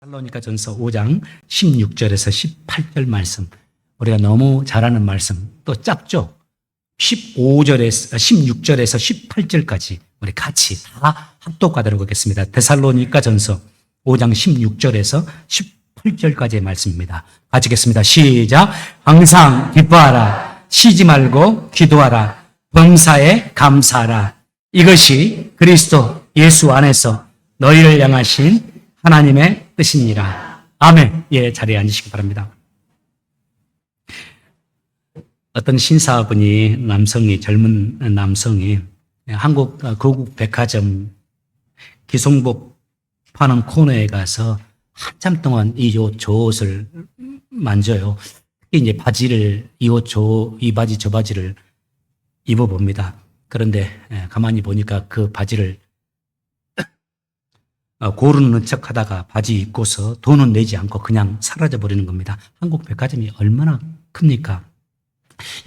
데살로니가전서 5장 16절에서 18절 말씀, 우리가 너무 잘 아는 말씀, 또 짧죠? 16절에서 18절까지 우리 같이 다 합독하도록 하겠습니다. 데살로니가전서 5장 16절에서 18절까지의 말씀입니다. 같이 읽겠습니다. 시작. 항상 기뻐하라. 쉬지 말고 기도하라. 범사에 감사하라. 이것이 그리스도 예수 안에서 너희를 향하신 하나님의 뜻이니라. 아멘. 예, 자리에 앉으시기 바랍니다. 어떤 신사분이 젊은 남성이 한국 고급 백화점 기성복 파는 코너에 가서 한참 동안 이 옷을 만져요. 특히 이제 이 바지 저 바지를 입어봅니다. 그런데 가만히 보니까 그 바지를 고르는 척 하다가 바지 입고서 돈은 내지 않고 그냥 사라져 버리는 겁니다. 한국 백화점이 얼마나 큽니까?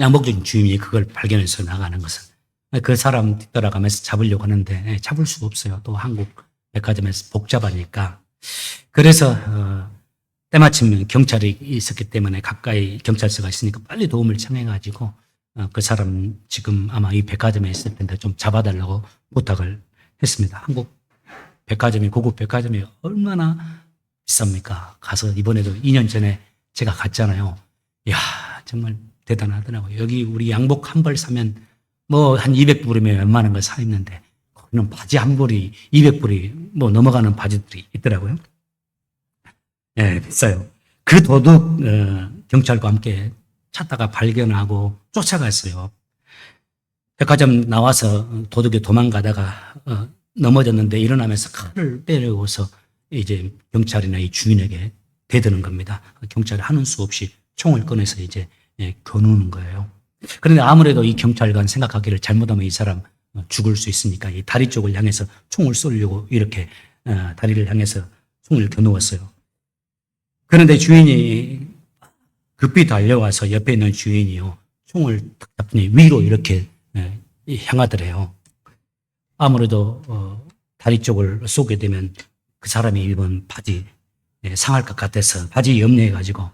양복점 주인이 그걸 발견해서 나가는 것은 그 사람 뒤따라가면서 잡으려고 하는데 잡을 수가 없어요. 또 한국 백화점에서 복잡하니까. 그래서 때마침 경찰이 있었기 때문에 가까이 경찰서가 있으니까 빨리 도움을 청해가지고 그 사람 지금 아마 이 백화점에 있을 텐데 좀 잡아달라고 부탁을 했습니다. 한국 백화점이, 고급 백화점이 얼마나 비쌉니까? 가서 이번에도 2년 전에 제가 갔잖아요. 이야, 정말 대단하더라고요. 여기 우리 양복 한 벌 사면 뭐 한 200불이면 웬만한 걸 사 입는데 거기는 바지 한 벌이 200불이 뭐 넘어가는 바지들이 있더라고요. 예, 비싸요. 그 도둑 경찰과 함께 찾다가 발견하고 쫓아갔어요. 백화점 나와서 도둑이 도망가다가 넘어졌는데 일어나면서 칼을 빼려고서 이제 경찰이나 이 주인에게 대드는 겁니다. 경찰이 하는 수 없이 총을 꺼내서 이제 겨누는 거예요. 그런데 아무래도 이 경찰관 생각하기를 잘못하면 이 사람 죽을 수 있으니까 이 다리 쪽을 향해서 총을 쏘려고 이렇게 다리를 향해서 총을 겨누었어요. 그런데 주인이 급히 달려와서 옆에 있는 주인이요, 총을 탁 잡더니 위로 이렇게 향하더래요. 아무래도 다리 쪽을 쏘게 되면 그 사람이 입은 바지 상할 것 같아서 바지 염려해가지고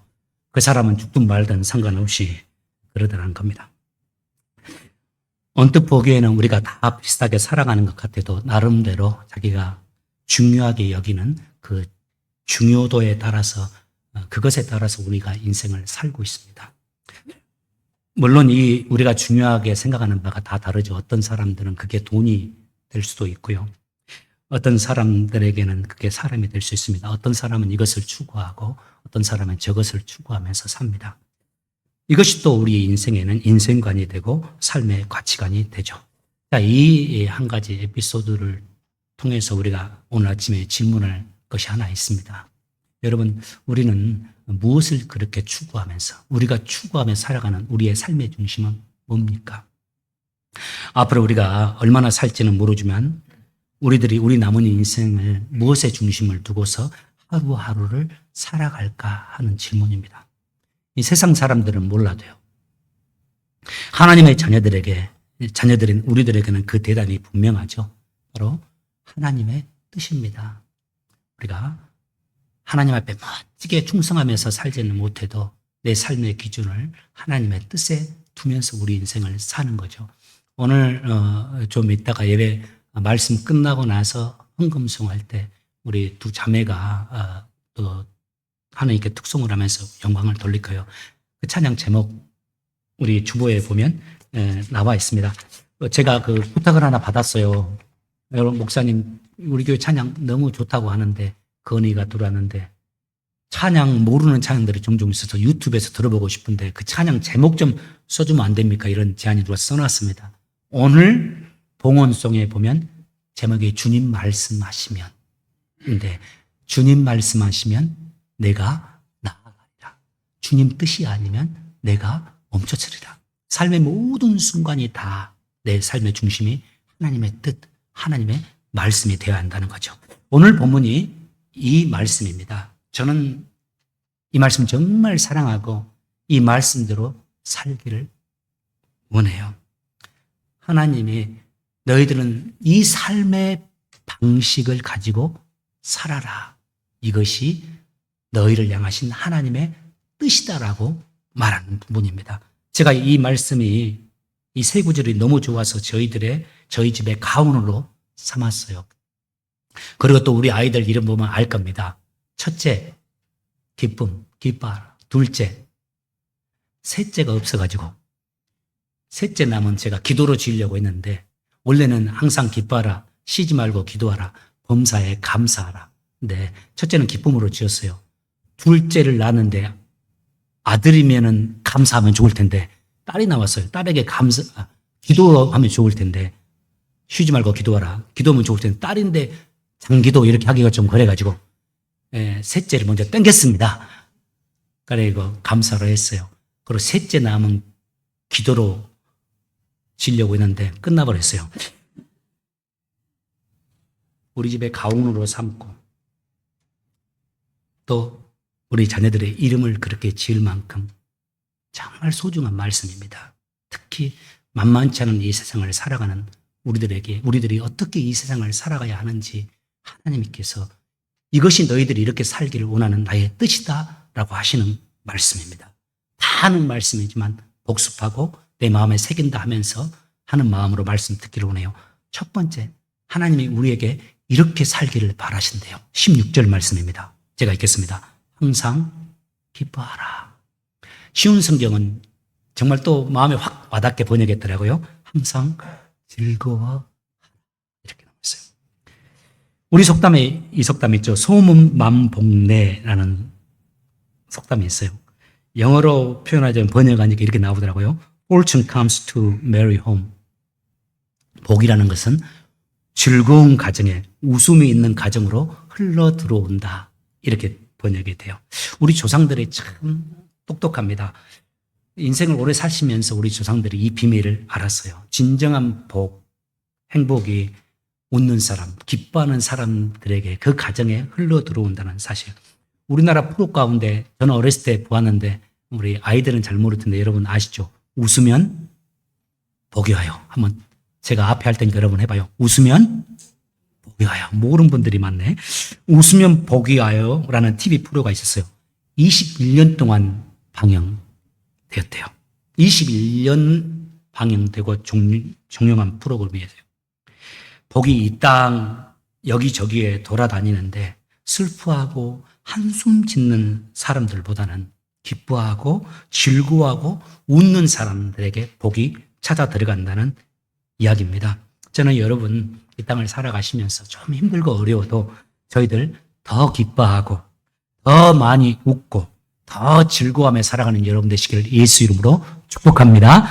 그 사람은 죽든 말든 상관없이 그러더라는 겁니다. 언뜻 보기에는 우리가 다 비슷하게 살아가는 것 같아도 나름대로 자기가 중요하게 여기는 그 중요도에 따라서 그것에 따라서 우리가 인생을 살고 있습니다. 물론 우리가 중요하게 생각하는 바가 다 다르죠. 어떤 사람들은 그게 돈이 될 수도 있고요. 어떤 사람들에게는 그게 사람이 될 수 있습니다. 어떤 사람은 이것을 추구하고 어떤 사람은 저것을 추구하면서 삽니다. 이것이 또 우리 인생에는 인생관이 되고 삶의 가치관이 되죠. 자, 이 한 가지 에피소드를 통해서 우리가 오늘 아침에 질문할 것이 하나 있습니다. 여러분, 우리는 무엇을 그렇게 추구하면서 우리가 추구하며 살아가는 우리의 삶의 중심은 뭡니까? 앞으로 우리가 얼마나 살지는 모르지만 우리 남은 인생을 무엇에 중심을 두고서 하루하루를 살아갈까 하는 질문입니다. 이 세상 사람들은 몰라도요, 하나님의 자녀들인 우리들에게는 그 대답이 분명하죠. 바로 하나님의 뜻입니다. 우리가 하나님 앞에 멋지게 충성하면서 살지는 못해도 내 삶의 기준을 하나님의 뜻에 두면서 우리 인생을 사는 거죠. 오늘 좀 이따가 예배 말씀 끝나고 나서 헌금송할 때 우리 두 자매가 또 하나님께 특송을 하면서 영광을 돌릴 거예요. 그 찬양 제목 우리 주보에 보면 나와 있습니다. 제가 그 부탁을 하나 받았어요. 여러분, 목사님 우리 교회 찬양 너무 좋다고 하는데 건의가 들어왔는데 찬양 모르는 찬양들이 종종 있어서 유튜브에서 들어보고 싶은데 그 찬양 제목 좀 써주면 안 됩니까? 이런 제안이 들어와서 써놨습니다. 오늘 봉헌송에 보면 제목이 주님 말씀하시면, 근데 주님 말씀하시면 내가 나아가리라. 주님 뜻이 아니면 내가 멈춰서리라. 삶의 모든 순간이 다 내 삶의 중심이 하나님의 뜻, 하나님의 말씀이 되어야 한다는 거죠. 오늘 본문이 이 말씀입니다. 저는 이 말씀 정말 사랑하고 이 말씀대로 살기를 원해요. 하나님이 너희들은 이 삶의 방식을 가지고 살아라. 이것이 너희를 향하신 하나님의 뜻이다라고 말하는 부분입니다. 제가 이 말씀이 이 세 구절이 너무 좋아서 저희 집의 가훈으로 삼았어요. 그리고 또 우리 아이들 이름 보면 알 겁니다. 첫째, 기쁨, 기뻐하라. 둘째, 셋째가 없어가지고 셋째 남은 제가 기도로 지으려고 했는데 원래는 항상 기뻐하라, 쉬지 말고 기도하라, 범사에 감사하라. 네, 첫째는 기쁨으로 지었어요. 둘째를 낳았는데 아들이면은 감사하면 좋을 텐데 딸이 나왔어요. 딸에게 기도하면 좋을 텐데 쉬지 말고 기도하라. 기도하면 좋을 텐데 딸인데 장기도 이렇게 하기가 좀 그래가지고 셋째를 먼저 땡겼습니다. 그리고 감사로 했어요. 그리고 셋째 남은 기도로 지려고 했는데 끝나버렸어요. 우리 집의 가훈으로 삼고 또 우리 자녀들의 이름을 그렇게 지을 만큼 정말 소중한 말씀입니다. 특히 만만치 않은 이 세상을 살아가는 우리들이 어떻게 이 세상을 살아가야 하는지 하나님께서 이것이 너희들이 이렇게 살기를 원하는 나의 뜻이다 라고 하시는 말씀입니다. 다 아는 말씀이지만 복습하고 내 마음에 새긴다 하면서 하는 마음으로 말씀 듣기를 원해요. 첫 번째, 하나님이 우리에게 이렇게 살기를 바라신대요. 16절 말씀입니다. 제가 읽겠습니다. 항상 기뻐하라. 쉬운 성경은 정말 또 마음에 확 와닿게 번역했더라고요. 항상 즐거워. 이렇게 나왔어요. 우리 속담에 이 속담 있죠. 소문만복래라는 속담이 있어요. 영어로 표현하자면 번역하니까 이렇게 나오더라고요. Fortune comes to merry home. 복이라는 것은 즐거운 가정에 웃음이 있는 가정으로 흘러 들어온다. 이렇게 번역이 돼요. 우리 조상들이 참 똑똑합니다. 인생을 오래 사시면서 우리 조상들이 이 비밀을 알았어요. 진정한 복, 행복이 웃는 사람, 기뻐하는 사람들에게 그 가정에 흘러 들어온다는 사실. 우리나라 프로 가운데 저는 어렸을 때 보았는데 우리 아이들은 잘 모를 텐데 여러분 아시죠? 웃으면 복이 와요. 한번 제가 앞에 할 테니까 여러분 해봐요. 웃으면 복이 와요. 모르는 분들이 많네. 웃으면 복이 와요 라는 TV 프로가 있었어요. 21년 동안 방영되었대요. 21년 방영되고 종영한 프로그램이에요. 복이 이 땅 여기저기에 돌아다니는데 슬퍼하고 한숨 짓는 사람들보다는 기뻐하고 즐거워하고 웃는 사람들에게 복이 찾아 들어간다는 이야기입니다. 저는 여러분 이 땅을 살아가시면서 좀 힘들고 어려워도 저희들 더 기뻐하고 더 많이 웃고 더 즐거워하며 살아가는 여러분 되시기를 예수 이름으로 축복합니다.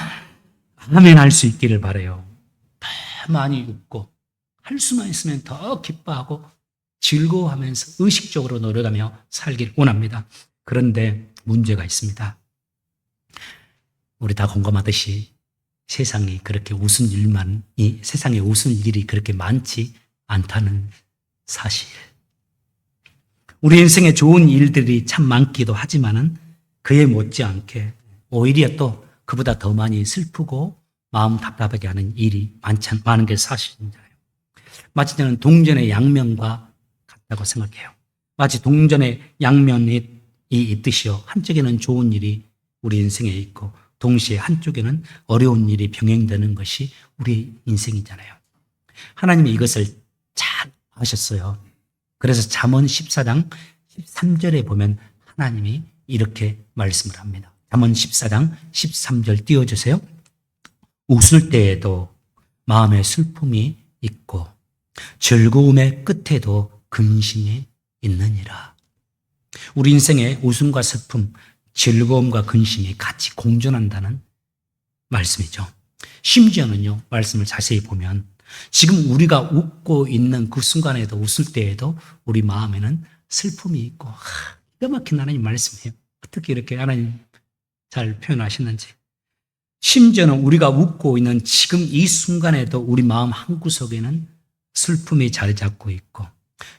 아멘 할 수 있기를 바라요. 더 많이 웃고 할 수만 있으면 더 기뻐하고 즐거워하면서 의식적으로 노력하며 살길 원합니다. 그런데 문제가 있습니다. 우리 다 공감하듯이 세상에 웃은 일이 그렇게 많지 않다는 사실. 우리 인생에 좋은 일들이 참 많기도 하지만은 그에 못지않게 오히려 또 그보다 더 많이 슬프고 마음 답답하게 하는 일이 많은 게 사실이잖아요. 마치 저는 동전의 양면과 같다고 생각해요. 마치 동전의 양면이 있듯이요. 한쪽에는 좋은 일이 우리 인생에 있고 동시에 한쪽에는 어려운 일이 병행되는 것이 우리 인생이잖아요. 하나님이 이것을 잘 아셨어요. 그래서 잠언 14장 13절에 보면 하나님이 이렇게 말씀을 합니다. 잠언 14장 13절 띄워주세요. 웃을 때에도 마음에 슬픔이 있고 즐거움의 끝에도 근심이 있느니라. 우리 인생에 웃음과 슬픔, 즐거움과 근심이 같이 공존한다는 말씀이죠. 심지어는요, 말씀을 자세히 보면 지금 우리가 웃고 있는 그 순간에도 웃을 때에도 우리 마음에는 슬픔이 있고 기가 막힌 하나님 말씀이에요. 어떻게 이렇게 하나님 잘 표현하시는지. 심지어는 우리가 웃고 있는 지금 이 순간에도 우리 마음 한구석에는 슬픔이 자리 잡고 있고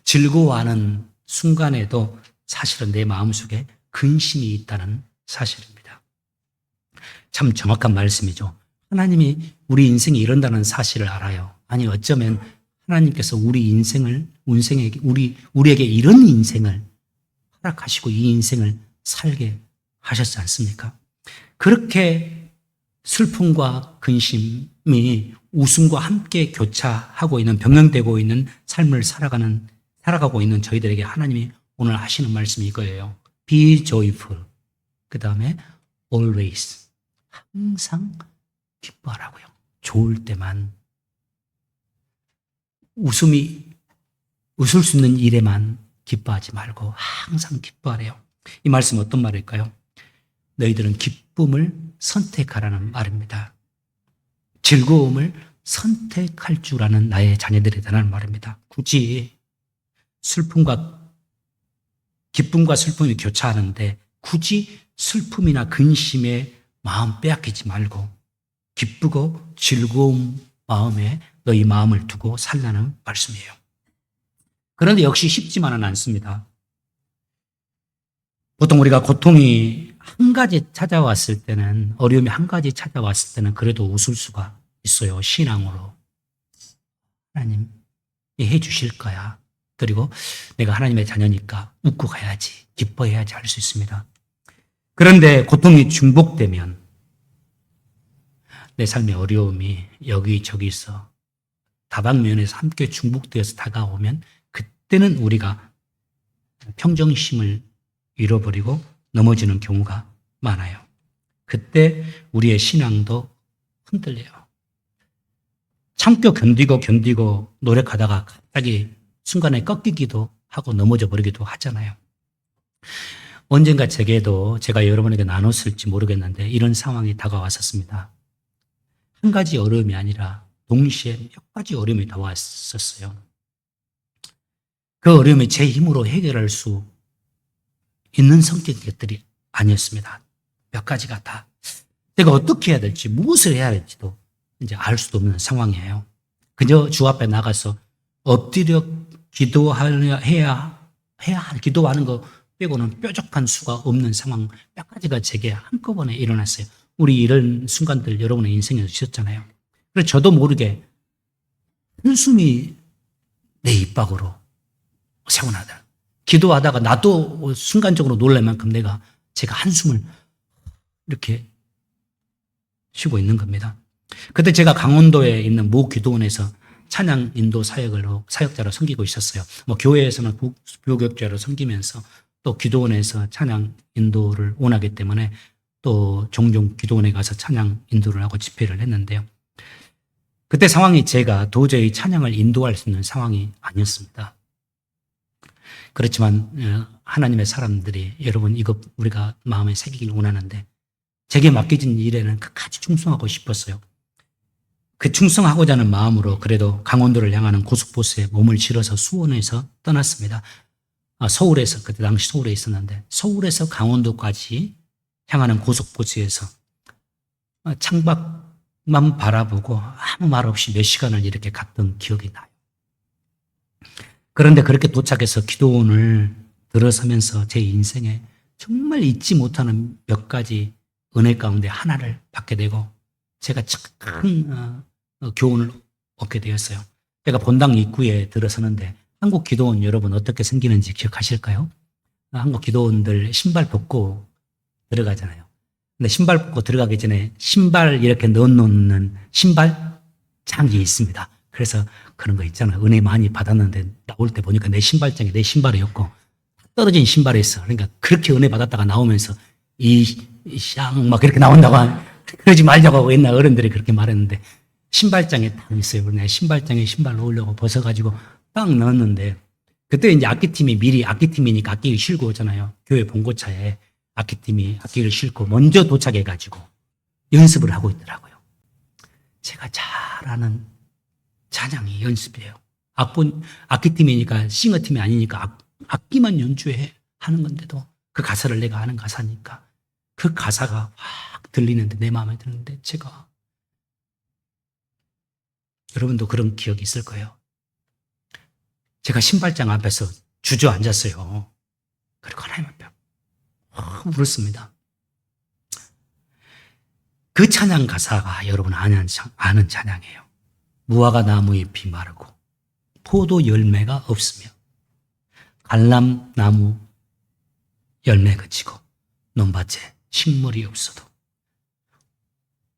즐거워하는 순간에도 사실은 내 마음속에 근심이 있다는 사실입니다. 참 정확한 말씀이죠. 하나님이 우리 인생이 이런다는 사실을 알아요. 아니 어쩌면 하나님께서 우리 우리에게 이런 인생을 허락하시고 이 인생을 살게 하셨지 않습니까? 그렇게 슬픔과 근심이 웃음과 함께 교차하고 있는, 병행되고 있는 삶을 살아가고 있는 저희들에게 하나님이 오늘 하시는 말씀이 이거예요. Be joyful. 그 다음에 always. 항상 기뻐하라고요. 좋을 때만. 웃을 수 있는 일에만 기뻐하지 말고 항상 기뻐하래요. 이 말씀은 어떤 말일까요? 너희들은 기쁨을 선택하라는 말입니다. 즐거움을 선택할 줄 아는 나의 자녀들이라는 말입니다. 굳이 기쁨과 슬픔이 교차하는데 굳이 슬픔이나 근심에 마음 빼앗기지 말고 기쁘고 즐거운 마음에 너희 마음을 두고 살라는 말씀이에요. 그런데 역시 쉽지만은 않습니다. 보통 우리가 고통이 한 가지 찾아왔을 때는, 어려움이 한 가지 찾아왔을 때는 그래도 웃을 수가 있어요. 신앙으로. 하나님, 해 주실 거야. 그리고 내가 하나님의 자녀니까 웃고 가야지, 기뻐해야지 할 수 있습니다. 그런데 고통이 중복되면 내 삶의 어려움이 여기저기서 다방면에서 함께 중복되어서 다가오면 그때는 우리가 평정심을 잃어버리고 넘어지는 경우가 많아요. 그때 우리의 신앙도 흔들려요. 참고 견디고 노력하다가 갑자기 순간에 꺾이기도 하고 넘어져 버리기도 하잖아요. 언젠가 제게도 제가 여러분에게 나눴을지 모르겠는데 이런 상황이 다가왔었습니다. 한 가지 어려움이 아니라 동시에 몇 가지 어려움이 다가왔었어요. 그 어려움이 제 힘으로 해결할 수 있는 성격의 것들이 아니었습니다. 몇 가지가 다. 제가 어떻게 해야 될지, 무엇을 해야 할지도 이제 알 수도 없는 상황이에요. 그저 주 앞에 나가서 엎드려 기도하는 거 빼고는 뾰족한 수가 없는 상황 몇 가지가 제게 한꺼번에 일어났어요. 우리 이런 순간들 여러분의 인생에서 있었잖아요. 그래서 저도 모르게 한숨이 내 입 밖으로 새어나더라고요. 기도하다가 나도 순간적으로 놀랄 만큼 제가 한숨을 이렇게 쉬고 있는 겁니다. 그때 제가 강원도에 있는 모 기도원에서 찬양 인도 사역자로 섬기고 있었어요. 교회에서는 부교육자로 섬기면서 또 기도원에서 찬양 인도를 원하기 때문에 또 종종 기도원에 가서 찬양 인도를 하고 집회를 했는데요. 그때 상황이 제가 도저히 찬양을 인도할 수 있는 상황이 아니었습니다. 그렇지만 하나님의 사람들이 여러분 이거 우리가 마음에 새기길 원하는데 제게 맡겨진 일에는 끝까지 충성하고 싶었어요. 그 충성하고자 하는 마음으로 그래도 강원도를 향하는 고속버스에 몸을 실어서 수원에서 떠났습니다. 서울에서, 그때 당시 서울에 있었는데 서울에서 강원도까지 향하는 고속버스에서 창밖만 바라보고 아무 말 없이 몇 시간을 이렇게 갔던 기억이 나요. 그런데 그렇게 도착해서 기도원을 들어서면서 제 인생에 정말 잊지 못하는 몇 가지 은혜 가운데 하나를 받게 되고 제가 큰 교훈을 얻게 되었어요. 제가 본당 입구에 들어서는데 한국 기도원 여러분 어떻게 생기는지 기억하실까요? 한국 기도원들 신발 벗고 들어가잖아요. 근데 신발 벗고 들어가기 전에 신발 이렇게 넣어놓는 신발장이 있습니다. 그래서 그런 거 있잖아요. 은혜 많이 받았는데 나올 때 보니까 내 신발장에 내 신발이었고 떨어진 신발이었어. 그러니까 그렇게 은혜 받았다가 나오면서 막 그렇게 나온다고 그러지 말자고 하고 옛날 어른들이 그렇게 말했는데 신발장에 딱 있어요. 내 신발장에 신발 넣으려고 벗어가지고 딱 넣었는데 그때 이제 악기팀이니까 악기를 싣고 오잖아요. 교회 본고차에 악기팀이 악기를 싣고 먼저 도착해가지고 연습을 하고 있더라고요. 제가 잘 아는 찬양이 연습이에요. 악기팀이니까 싱어팀이 아니니까 악기만 하는 건데도 그 가사를 내가 아는 가사니까 그 가사가 확 들리는데 내 마음에 드는데 여러분도 그런 기억이 있을 거예요. 제가 신발장 앞에서 주저앉았어요. 그리고 하나님 앞에 울었습니다. 그 찬양 가사가 여러분 아는 찬양이에요. 무화과 나무 잎이 마르고 포도 열매가 없으며 갈람나무 열매 그치고 논밭에 식물이 없어도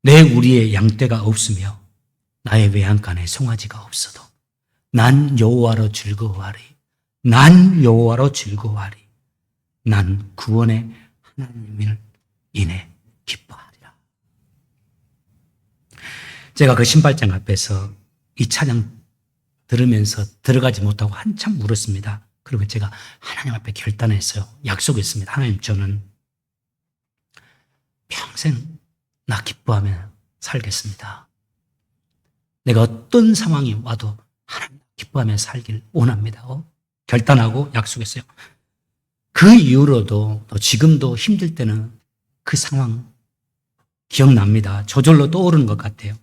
내 우리의 양떼가 없으며 나의 외양간에 송아지가 없어도 난 여호와로 즐거워하리. 난 여호와로 즐거워하리. 난 구원의 하나님을 인해 기뻐하리라. 제가 그 신발장 앞에서 이 찬양 들으면서 들어가지 못하고 한참 울었습니다. 그리고 제가 하나님 앞에 결단했어요. 약속했습니다. 하나님, 저는 평생 나 기뻐하며 살겠습니다. 내가 어떤 상황이 와도 하나님 기뻐하며 살길 원합니다. 결단하고 약속했어요. 그 이후로도 또 지금도 힘들 때는 그 상황 기억납니다. 저절로 떠오르는 것 같아요.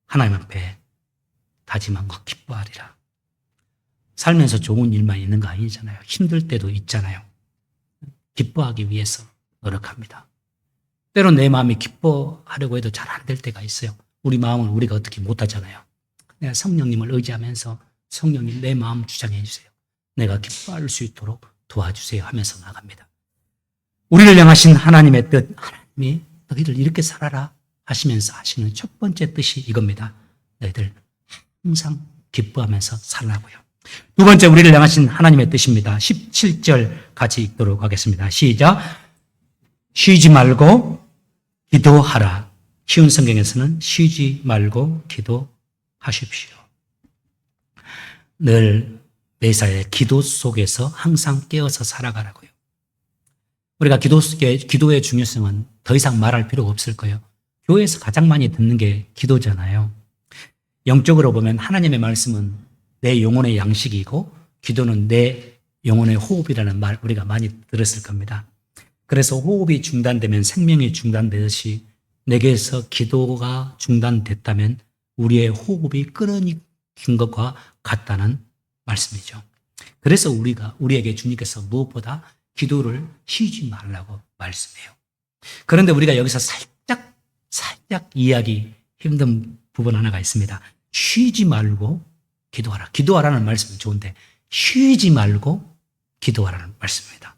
하나님 앞에 다짐한 거 기뻐하리라. 살면서 좋은 일만 있는 거 아니잖아요. 힘들 때도 있잖아요. 기뻐하기 위해서 노력합니다. 때론 내 마음이 기뻐하려고 해도 잘 안 될 때가 있어요. 우리 마음은 우리가 어떻게 못하잖아요. 내가 성령님을 의지하면서 성령님 내 마음 주장해 주세요. 내가 기뻐할 수 있도록 도와주세요 하면서 나갑니다. 우리를 향하신 하나님의 뜻, 하나님이 너희들 이렇게 살아라 하시면서 하시는 첫 번째 뜻이 이겁니다. 너희들 항상 기뻐하면서 살라고요. 두 번째 우리를 향하신 하나님의 뜻입니다. 17절 같이 읽도록 하겠습니다. 시작. 쉬지 말고 기도하라. 쉬운 성경에서는 쉬지 말고 기도하십시오. 늘 매사에 기도 속에서 항상 깨어서 살아가라고요. 우리가 기도의 중요성은 더 이상 말할 필요가 없을 거예요. 교회에서 가장 많이 듣는 게 기도잖아요. 영적으로 보면 하나님의 말씀은 내 영혼의 양식이고 기도는 내 영혼의 호흡이라는 말 우리가 많이 들었을 겁니다. 그래서 호흡이 중단되면 생명이 중단되듯이 내게서 기도가 중단됐다면 우리의 호흡이 끊어진 것과 같다는 말씀이죠. 그래서 우리에게 주님께서 무엇보다 기도를 쉬지 말라고 말씀해요. 그런데 우리가 여기서 살짝 이해하기 힘든 부분 하나가 있습니다. 쉬지 말고 기도하라. 기도하라는 말씀은 좋은데 쉬지 말고 기도하라는 말씀입니다.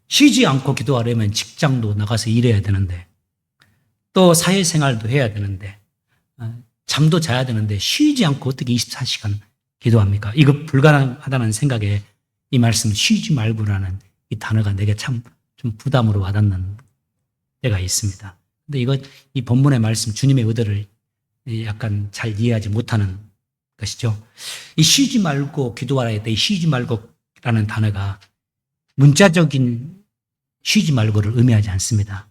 쉬지 않고 기도하려면 직장도 나가서 일해야 되는데 또 사회생활도 해야 되는데 잠도 자야 되는데 쉬지 않고 어떻게 24시간 기도합니까? 이거 불가능하다는 생각에 이 말씀 쉬지 말고라는 이 단어가 내게 참 좀 부담으로 와닿는 때가 있습니다. 근데 이 본문의 말씀 주님의 의도를 약간 잘 이해하지 못하는 것이죠. 이 쉬지 말고 기도하라 했다. 이 쉬지 말고라는 단어가 문자적인 쉬지 말고를 의미하지 않습니다.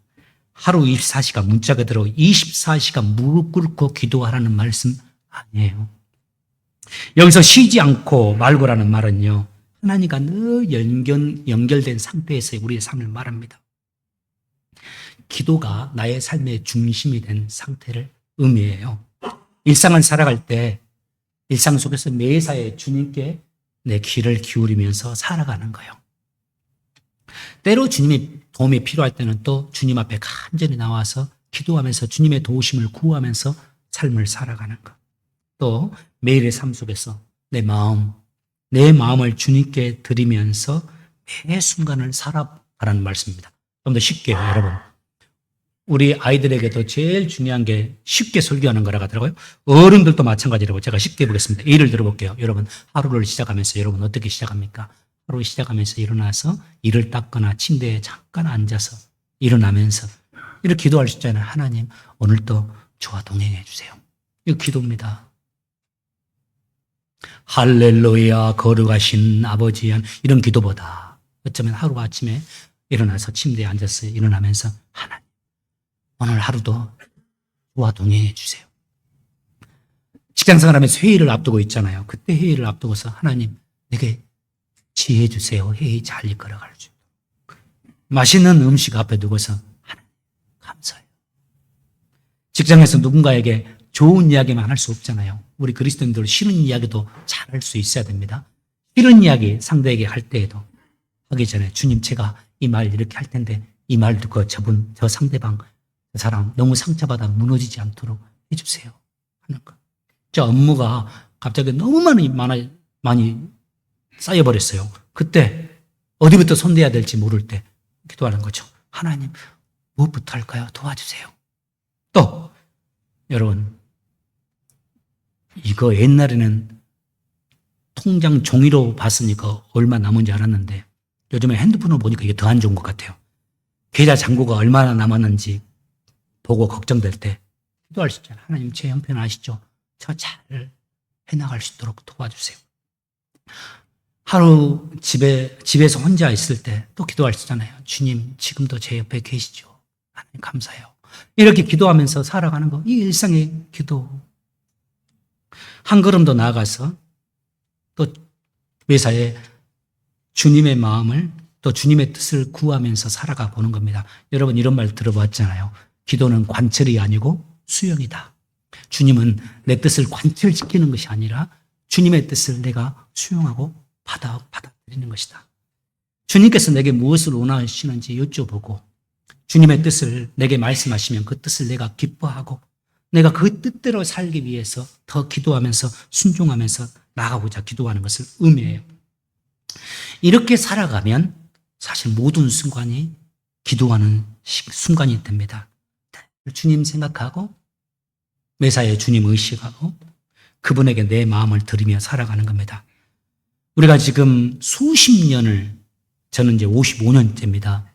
하루 24시간 문자 그대로 24시간 무릎 꿇고 기도하라는 말씀 아니에요. 여기서 쉬지 않고 말고라는 말은요. 하나님과 늘 연결된 상태에서의 우리의 삶을 말합니다. 기도가 나의 삶의 중심이 된 상태를 의미해요. 일상을 살아갈 때 일상 속에서 매사에 주님께 내 귀를 기울이면서 살아가는 거예요. 때로 주님의 도움이 필요할 때는 또 주님 앞에 간절히 나와서 기도하면서 주님의 도우심을 구하면서 삶을 살아가는 것. 또 매일의 삶 속에서 내 마음을 주님께 드리면서 매 순간을 살아가라는 말씀입니다. 좀 더 쉽게요, 여러분. 우리 아이들에게도 제일 중요한 게 쉽게 설교하는 거라고 하더라고요. 어른들도 마찬가지라고 제가 쉽게 해보겠습니다. 예를 들어볼게요. 여러분, 하루를 시작하면서 여러분 어떻게 시작합니까? 하루 시작하면서 일어나서 이를 닦거나 침대에 잠깐 앉아서 일어나면서 이렇게 기도할 수 있잖아요. 하나님, 오늘도 저와 동행해 주세요. 이거 기도입니다. 할렐루야 거룩하신 아버지 이런 기도보다 어쩌면 하루아침에 일어나서 침대에 앉아서 일어나면서 하나님, 오늘 하루도 저와 동행해 주세요. 직장생활하면서 회의를 앞두고 있잖아요. 그때 회의를 앞두고서 하나님, 내게 지혜 주세요. 회의 잘 이끌어갈 수 있도록. 맛있는 음식 앞에 두고서 하나님, 감사해요. 직장에서 누군가에게 좋은 이야기만 할 수 없잖아요. 우리 그리스도인들 싫은 이야기도 잘 할 수 있어야 됩니다. 싫은 이야기 상대에게 할 때에도 하기 전에 주님, 제가 이 말 이렇게 할 텐데 이 말 듣고 저 상대방, 저 사람 너무 상처받아 무너지지 않도록 해주세요 하는 거. 저 업무가 갑자기 너무 많이 쌓여버렸어요. 그때 어디부터 손대야 될지 모를 때 기도하는 거죠. 하나님, 무엇부터 할까요? 도와주세요. 또 여러분, 이거 옛날에는 통장 종이로 봤으니까 얼마 남은지 알았는데 요즘에 핸드폰을 보니까 이게 더 안 좋은 것 같아요. 계좌 잔고가 얼마나 남았는지 보고 걱정될 때 기도할 수 있잖아요. 하나님, 제 형편 아시죠? 저 잘 해나갈 수 있도록 도와주세요. 하루 집에서 혼자 있을 때 또 기도할 수 있잖아요. 주님, 지금도 제 옆에 계시죠? 하나님 감사해요. 이렇게 기도하면서 살아가는 거, 이 일상의 기도. 한 걸음 더 나아가서 또 매사에 주님의 마음을 또 주님의 뜻을 구하면서 살아가 보는 겁니다. 여러분, 이런 말 들어봤잖아요. 기도는 관철이 아니고 수용이다. 주님은 내 뜻을 관철시키는 것이 아니라 주님의 뜻을 내가 수용하고 받아들이는 것이다. 주님께서 내게 무엇을 원하시는지 여쭤보고 주님의 뜻을 내게 말씀하시면 그 뜻을 내가 기뻐하고 내가 그 뜻대로 살기 위해서 더 기도하면서 순종하면서 나아가고자 기도하는 것을 의미해요. 이렇게 살아가면 사실 모든 순간이 기도하는 순간이 됩니다. 주님 생각하고 매사에 주님 의식하고 그분에게 내 마음을 드리며 살아가는 겁니다. 우리가 지금 수십 년을, 저는 이제 55년째입니다.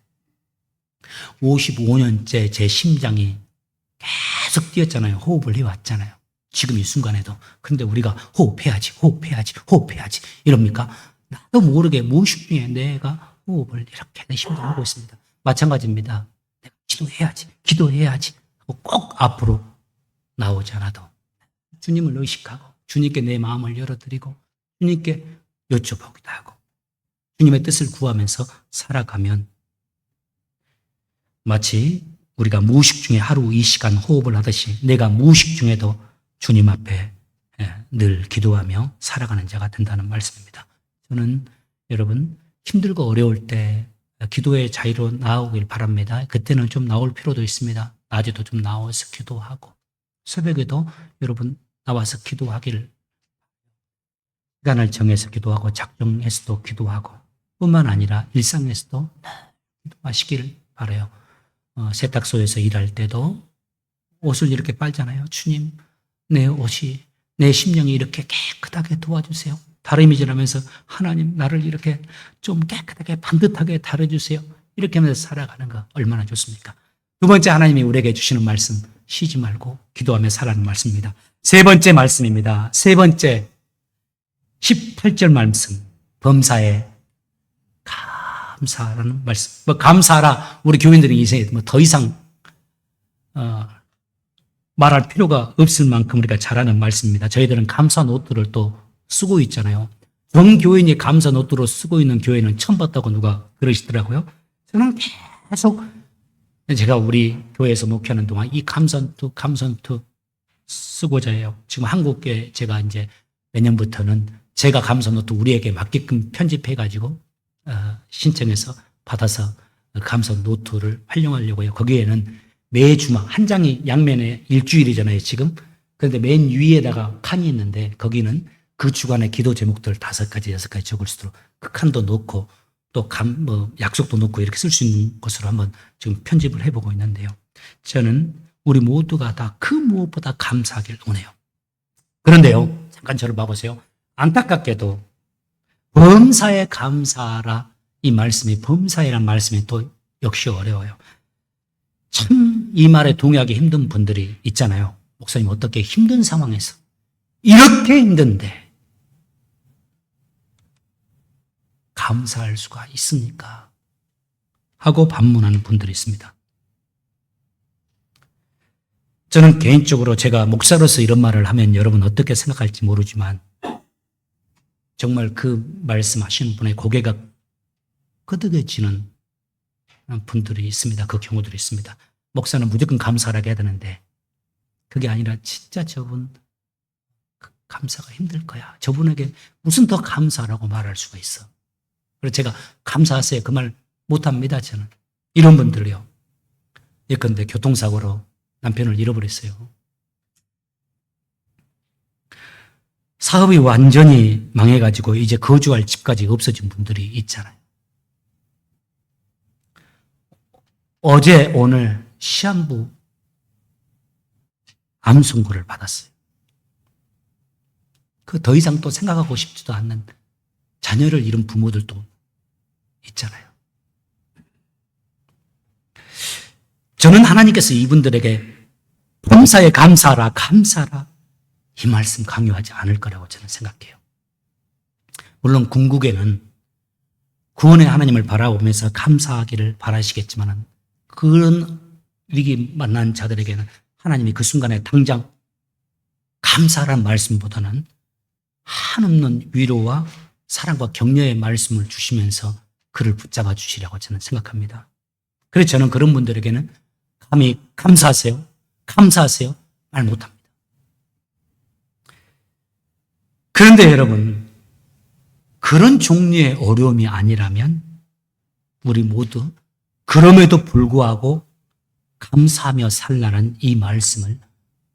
55년째 제 심장이 계속 뛰었잖아요. 호흡을 해왔잖아요. 지금 이 순간에도. 그런데 우리가 호흡해야지 이럽니까? 나도 모르게 무의식 중에 내가 호흡을 이렇게 내 심장을 하고 있습니다. 마찬가지입니다. 내가 기도해야지 하고 꼭 앞으로 나오지 않아도 주님을 의식하고 주님께 내 마음을 열어드리고 주님께 여쭤보기도 하고 주님의 뜻을 구하면서 살아가면 마치 우리가 무의식 중에 하루 2시간 호흡을 하듯이 내가 무의식 중에도 주님 앞에 늘 기도하며 살아가는 자가 된다는 말씀입니다. 저는 여러분 힘들고 어려울 때 기도의 자리로 나오길 바랍니다. 그때는 좀 나올 필요도 있습니다. 낮에도 좀 나와서 기도하고 새벽에도 여러분 나와서 기도하기를 시간을 정해서 기도하고 작정해서도 기도하고 뿐만 아니라 일상에서도 기도하시기를 바라요. 세탁소에서 일할 때도 옷을 이렇게 빨잖아요. 주님, 내 옷이, 내 심령이 이렇게 깨끗하게 도와주세요. 다름이질하면서 하나님, 나를 이렇게 좀 깨끗하게 반듯하게 다뤄주세요. 이렇게 하면서 살아가는 거 얼마나 좋습니까? 두 번째, 하나님이 우리에게 주시는 말씀, 쉬지 말고 기도하며 살아가는 말씀입니다. 세 번째 말씀입니다. 세 번째 18절 말씀, 범사에 감사라는 말씀. 감사라 우리 교인들의 인생에 더 이상 말할 필요가 없을 만큼 우리가 잘하는 말씀입니다. 저희들은 감사 노트를 또 쓰고 있잖아요. 정교인이 감사 노트로 쓰고 있는 교회는 처음 봤다고 누가 그러시더라고요. 저는 계속 제가 우리 교회에서 목회하는 동안 이 감사 노트 쓰고자 해요. 지금 한국에 제가 이제 내년부터는 제가 감사 노트 우리에게 맞게끔 편집해가지고 신청해서 받아서 감사 노트를 활용하려고 해요. 거기에는 매 주말 한 장이 양면에 일주일이잖아요, 지금. 그런데 맨 위에다가 칸이 있는데 거기는 그 주간의 기도 제목들 5가지, 6가지 적을 수 있도록 그 칸도 넣고 또 약속도 넣고 이렇게 쓸 수 있는 것으로 한번 지금 편집을 해보고 있는데요. 저는 우리 모두가 다 그 무엇보다 감사하길 원해요. 그런데요, 잠깐 저를 봐보세요. 안타깝게도 범사에 감사하라 이 말씀이 범사에란 말씀이 또 역시 어려워요. 참 이 말에 동의하기 힘든 분들이 있잖아요. 목사님 어떻게 힘든 상황에서 이렇게 힘든데 감사할 수가 있습니까? 하고 반문하는 분들이 있습니다. 저는 개인적으로 제가 목사로서 이런 말을 하면 여러분 어떻게 생각할지 모르지만 정말 그 말씀하시는 분의 고개가 끄덕여지는 분들이 있습니다. 그 경우들이 있습니다. 목사는 무조건 감사하게 해야 되는데 그게 아니라 진짜 저분 감사가 힘들 거야. 저분에게 무슨 더 감사라고 말할 수가 있어. 그래서 제가 감사하세요. 그 말 못합니다. 저는. 이런 분들요. 예컨대 교통사고로 남편을 잃어버렸어요. 사업이 완전히 망해가지고 이제 거주할 집까지 없어진 분들이 있잖아요. 어제 오늘 시한부 암 선고를 받았어요. 그 더 이상 또 생각하고 싶지도 않는 자녀를 잃은 부모들도 있잖아요. 저는 하나님께서 이분들에게 범사에 감사하라, 감사하라 이 말씀 강요하지 않을 거라고 저는 생각해요. 물론 궁극에는 구원의 하나님을 바라보면서 감사하기를 바라시겠지만 그런 위기 만난 자들에게는 하나님이 그 순간에 당장 감사하라는 말씀보다는 한없는 위로와 사랑과 격려의 말씀을 주시면서 그를 붙잡아 주시라고 저는 생각합니다. 그래서 저는 그런 분들에게는 감히 감사하세요, 감사하세요 말 못합니다. 그런데 여러분, 그런 종류의 어려움이 아니라면 우리 모두 그럼에도 불구하고 감사하며 살라는 이 말씀을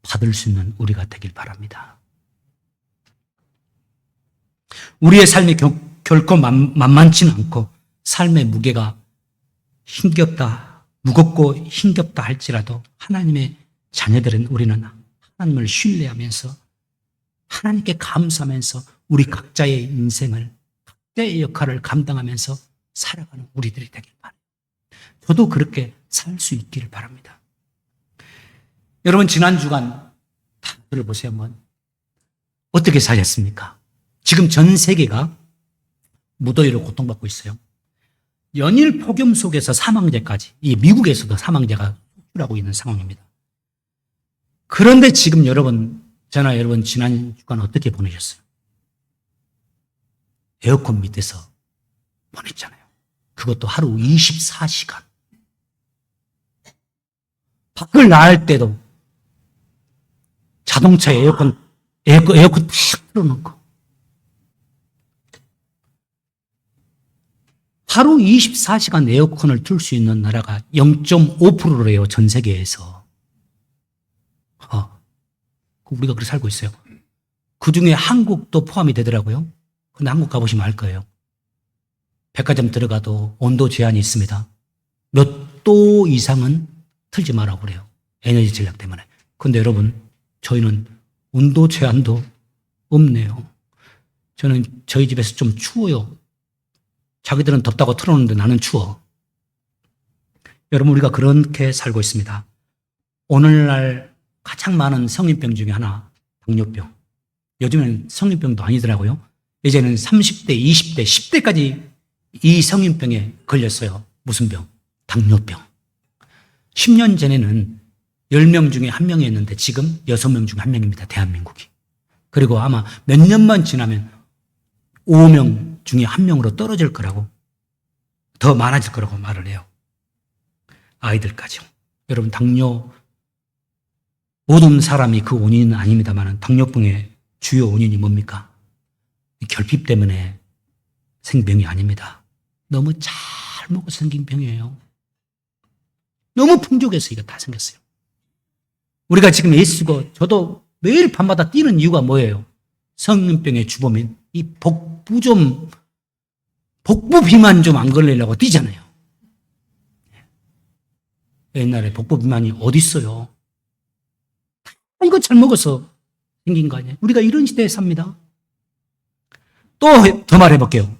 받을 수 있는 우리가 되길 바랍니다. 우리의 삶이 결코 만만치는 않고 삶의 무게가 무겁고 힘겹다 할지라도 하나님의 자녀들은 우리는 하나님을 신뢰하면서 하나님께 감사하면서 우리 각자의 인생을, 각자의 역할을 감당하면서 살아가는 우리들이 되길 바랍니다. 저도 그렇게 살 수 있기를 바랍니다. 여러분, 지난 주간 다들 보세요. 한번 어떻게 사셨습니까? 지금 전 세계가 무더위로 고통받고 있어요. 연일 폭염 속에서 사망자까지, 이 미국에서도 사망자가 속출하고 있는 상황입니다. 그런데 지금 저나 여러분 지난 주간 어떻게 보내셨어요? 에어컨 밑에서 보냈잖아요. 그것도 하루 24시간. 밖을 나갈 때도 자동차에 에어컨 탁 틀어놓고 하루 24시간 에어컨을 틀 수 있는 나라가 0.5%래요, 전 세계에서. 우리가 그렇게 살고 있어요. 그 중에 한국도 포함이 되더라고요. 근데 한국 가보시면 알 거예요. 백화점 들어가도 온도 제한이 있습니다. 몇 도 이상은 틀지 말라고 그래요. 에너지 전략 때문에. 근데 여러분, 저희는 온도 제한도 없네요. 저는 저희 집에서 좀 추워요. 자기들은 덥다고 틀어놓는데 나는 추워. 여러분, 우리가 그렇게 살고 있습니다. 오늘날 가장 많은 성인병 중에 하나, 당뇨병. 요즘엔 성인병도 아니더라고요. 이제는 30대, 20대, 10대까지 이 성인병에 걸렸어요. 무슨 병? 당뇨병. 10년 전에는 10명 중에 1명이었는데 지금 6명 중에 1명입니다. 대한민국이. 그리고 아마 몇 년만 지나면 5명 중에 1명으로 떨어질 거라고, 더 많아질 거라고 말을 해요. 아이들까지요. 여러분, 모든 사람이 그 원인은 아닙니다만 당뇨병의 주요 원인이 뭡니까? 결핍 때문에 생병이 아닙니다. 너무 잘 먹고 생긴 병이에요. 너무 풍족해서 이거 다 생겼어요. 우리가 지금 애쓰고 저도 매일 밤마다 뛰는 이유가 뭐예요? 성인병의 주범인 이 복부 비만 좀 안 걸리려고 뛰잖아요. 옛날에 복부 비만이 어디 있어요? 이거 잘 먹어서 생긴 거 아니에요? 우리가 이런 시대에 삽니다. 또 더 말해볼게요.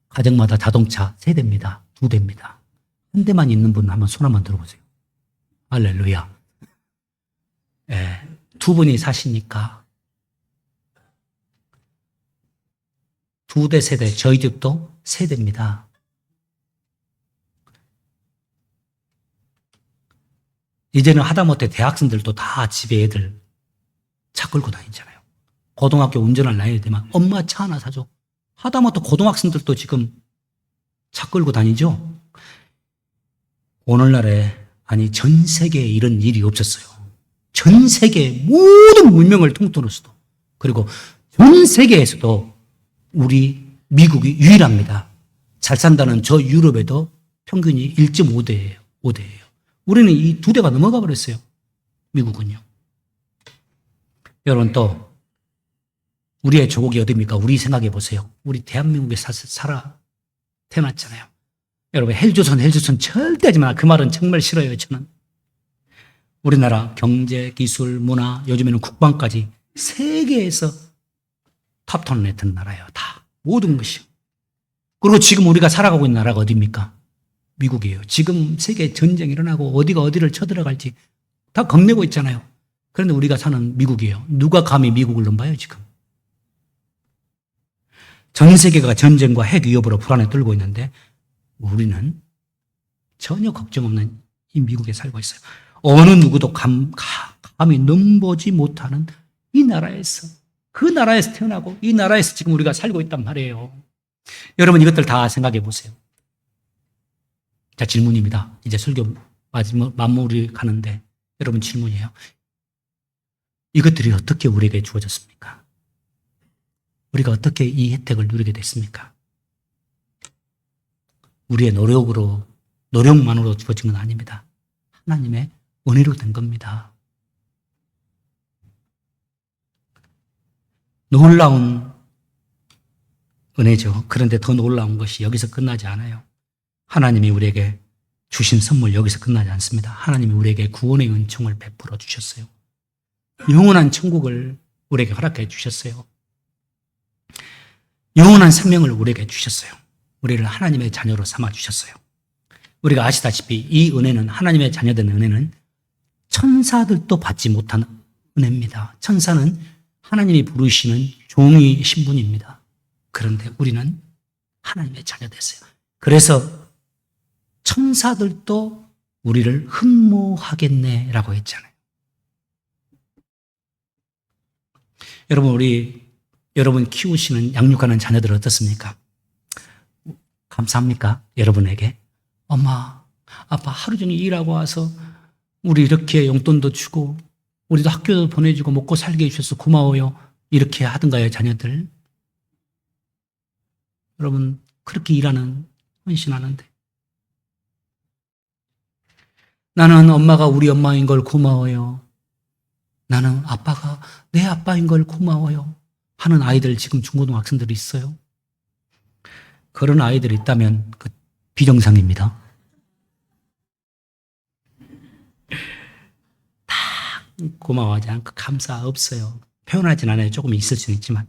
가정마다 자동차 3대입니다. 2대입니다. 한 대만 있는 분 한번 손 한번 들어보세요. 할렐루야. 예, 2분이 사시니까 2대, 3대, 저희 집도 3대입니다. 이제는 하다못해 대학생들도 다 집에 애들 차 끌고 다니잖아요. 고등학교 운전할 나이 되면 엄마 차 하나 사줘. 하다못해 고등학생들도 지금 차 끌고 다니죠. 오늘날에, 아니 전 세계에 이런 일이 없었어요. 전 세계 모든 문명을 통틀어서도, 그리고 전 세계에서도 우리 미국이 유일합니다. 잘 산다는 저 유럽에도 평균이 1.5대예요. 5대예요. 우리는 이 2대가 넘어가 버렸어요. 미국은요. 여러분, 또 우리의 조국이 어디입니까? 우리 생각해 보세요. 우리 대한민국에 태어났잖아요. 여러분, 헬조선 절대 하지 마. 그 말은 정말 싫어요, 저는. 우리나라 경제, 기술, 문화, 요즘에는 국방까지 세계에서 탑10에 했던 나라예요. 다. 모든 것이요. 그리고 지금 우리가 살아가고 있는 나라가 어디입니까? 미국이에요. 지금 세계 전쟁이 일어나고 어디가 어디를 쳐들어갈지 다 겁내고 있잖아요. 그런데 우리가 사는 미국이에요. 누가 감히 미국을 넘봐요, 지금? 전 세계가 전쟁과 핵 위협으로 불안에 떨고 있는데 우리는 전혀 걱정 없는 이 미국에 살고 있어요. 어느 누구도 감히 넘보지 못하는 이 나라에서, 그 나라에서 태어나고 이 나라에서 지금 우리가 살고 있단 말이에요. 여러분, 이것들 다 생각해 보세요. 자, 질문입니다. 이제 설교 마무리 가는데 여러분, 질문이에요. 이것들이 어떻게 우리에게 주어졌습니까? 우리가 어떻게 이 혜택을 누리게 됐습니까? 우리의 노력만으로 주어진 건 아닙니다. 하나님의 은혜로 된 겁니다. 놀라운 은혜죠. 그런데 더 놀라운 것이 여기서 끝나지 않아요. 하나님이 우리에게 주신 선물 여기서 끝나지 않습니다. 하나님이 우리에게 구원의 은총을 베풀어 주셨어요. 영원한 천국을 우리에게 허락해 주셨어요. 영원한 생명을 우리에게 주셨어요. 우리를 하나님의 자녀로 삼아 주셨어요. 우리가 아시다시피 이 은혜는, 하나님의 자녀된 은혜는 천사들도 받지 못한 은혜입니다. 천사는 하나님이 부르시는 종의 신분입니다. 그런데 우리는 하나님의 자녀 됐어요. 그래서 천사들도 우리를 흠모하겠네라고 했잖아요. 여러분 키우시는 양육하는 자녀들 어떻습니까? 감사합니까? 여러분에게 엄마, 아빠 하루 종일 일하고 와서 우리 이렇게 용돈도 주고 우리도 학교도 보내주고 먹고 살게 해주셔서 고마워요. 이렇게 하던가요, 자녀들? 여러분, 그렇게 일하는, 헌신하는데 나는 엄마가 우리 엄마인 걸 고마워요. 나는 아빠가 내 아빠인 걸 고마워요 하는 아이들, 지금 중고등학생들이 있어요. 그런 아이들이 있다면 그 비정상입니다. 다 고마워하지 않고 감사 없어요. 표현하진 않아요. 조금 있을 수는 있지만.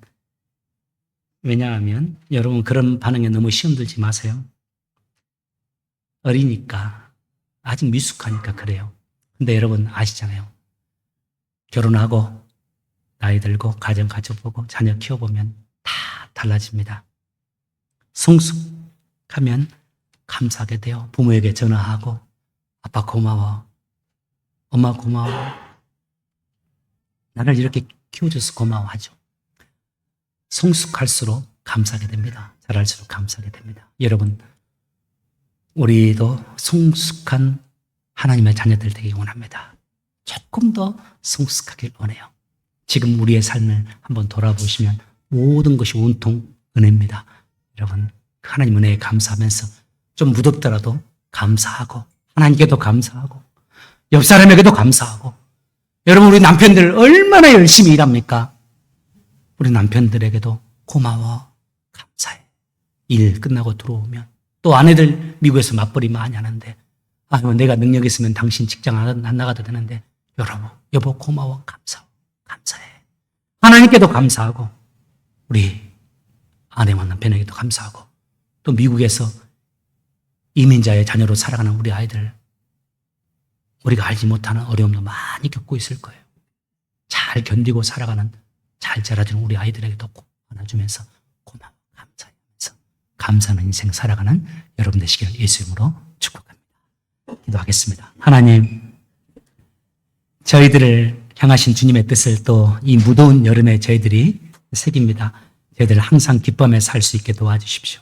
왜냐하면 여러분, 그런 반응에 너무 시험 들지 마세요. 어리니까, 아직 미숙하니까 그래요. 근데 여러분 아시잖아요. 결혼하고 나이 들고 가정 가져보고 자녀 키워보면 다 달라집니다. 성숙하면 감사하게 돼요. 부모에게 전화하고 아빠 고마워, 엄마 고마워, 나를 이렇게 키워줘서 고마워하죠. 성숙할수록 감사하게 됩니다. 잘할수록 감사하게 됩니다. 여러분, 우리도 성숙한 하나님의 자녀들 되기 원합니다. 조금 더 성숙하길 원해요. 지금 우리의 삶을 한번 돌아보시면 모든 것이 온통 은혜입니다. 여러분, 하나님 은혜에 감사하면서 좀 무덥더라도 감사하고, 하나님께도 감사하고, 옆 사람에게도 감사하고. 여러분, 우리 남편들 얼마나 열심히 일합니까? 우리 남편들에게도 고마워, 감사해. 일 끝나고 들어오면. 또 아내들 미국에서 맞벌이 많이 하는데, 내가 능력 있으면 당신 직장 안 나가도 되는데, 여보 고마워, 감사해. 하나님께도 감사하고, 우리 아내와 남편에게도 감사하고, 또 미국에서 이민자의 자녀로 살아가는 우리 아이들, 우리가 알지 못하는 어려움도 많이 겪고 있을 거예요. 잘 견디고 살아가는, 잘 자라주는 우리 아이들에게도 안아주면서 고마워, 감사하면서 감사하는 인생 살아가는 여러분 되시기를 예수 이름으로 축복합니다. 기도하겠습니다. 하나님, 저희들을 향하신 주님의 뜻을 또 이 무더운 여름에 저희들이 새깁니다. 저희들 항상 기쁨에 살 수 있게 도와주십시오.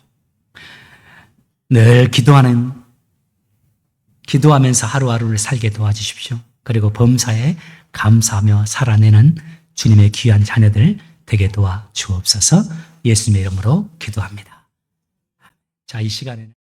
늘 기도하면서 하루하루를 살게 도와주십시오. 그리고 범사에 감사하며 살아내는 주님의 귀한 자녀들 되게 도와주옵소서. 예수님의 이름으로 기도합니다. 자, 이 시간에는